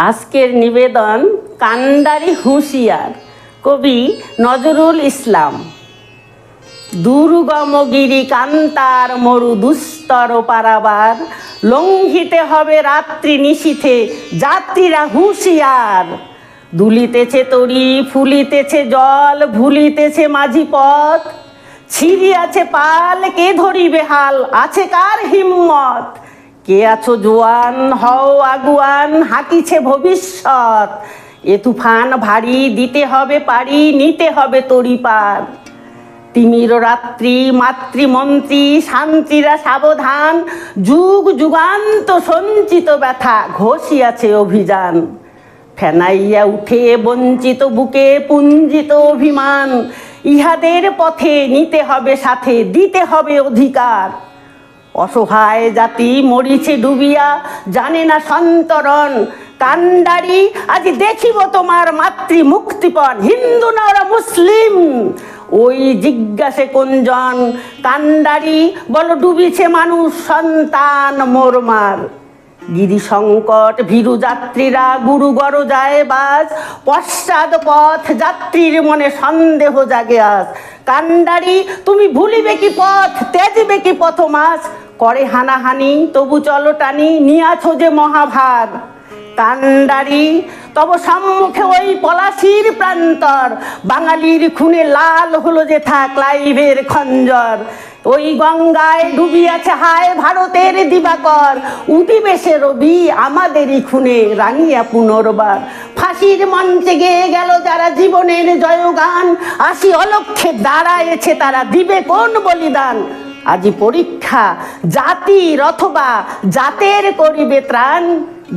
আজকের নিবেদন কান্ডারি হুঁশিয়ার, কবি নজরুল ইসলাম। দুর্গম গিরি কান্তার মরু দুস্তর পারাবার, লঙ্ঘিতে হবে রাত্রি নিশীথে যাত্রীরা হুঁশিয়ার। দুলিতেছে তরি, ফুলিতেছে জল, ভুলিতেছে মাঝি পথ, ছিড়িয়াছে পাল, কে ধরিবে হাল, আছে কার হিম্মত। কে আছো জোয়ান, হও আগুয়ান, হাঁকিছে ভবিষ্যৎ। এ তুফান ভারী, দিতে হবে পারি, নিতে হবে তরি পার। তিমির রাত্রি, মাতৃমন্ত্রী, শান্তিরা সাবধান, যুগ যুগান্ত সঞ্চিত ব্যথা, ঘষিয়াছে অভিযান। ফেনাইয়া উঠে বঞ্চিত বুকে পুঞ্জিত অভিমান, ইহাদের পথে নিতে হবে সাথে, দিতে হবে অধিকার। অসহায় জাতি মরিছে ডুবিয়া, জানে না সন্তরণ। কান্ডারি আজ দেখিব তোমার মাতৃ মুক্তিপণ, হিন্দু না ওরা মুসলিম, ওই জিজ্ঞাসে কোনজন। কান্ডারি বলো ডুবিছে মানুষ সন্তান মোরমার। গিরি সংকট ভীরু যাত্রীরা গুরুগর যায় বাস, পশ্চাৎ পথ যাত্রীর মনে সন্দেহ জাগে আজ। কান্ডারি তুমি ভুলিবে কি পথ, তেজবে কি পথমাস, করে হানাহানি তবু চলো টানি, নিয়াছো যে মহাভার। কান্ডারি তব সম্মুখে ওই পলাশির প্রান্তর, বাঙালির খুনে লাল হলো যে থা ক্লাইভের খঞ্জর। ওই গঙ্গায় ডুবিয়াছে হায় ভারতের দিবাকর, উদিবে সে রবি আমাদেরই খুনে রাঙিয়া পুনর্বার। ফাঁসির মঞ্চে গেয়ে গেল যারা জীবনের জয়গান, আসি অলক্ষ্যে দাঁড়ায়েছে তারা, দিবে কোন বলিদান। আজি পরীক্ষা জাতির অথবা জাতের করিবে ত্রাণ।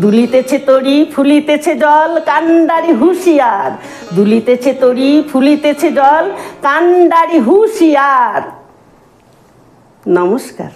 দুলিতেছে তরি, ফুলিতেছে জল, কান্ডারি হুঁশিয়ার। দুলিতেছে তরি, ফুলিতেছে জল, কান্ডারি হুঁশিয়ার। নমস্কার।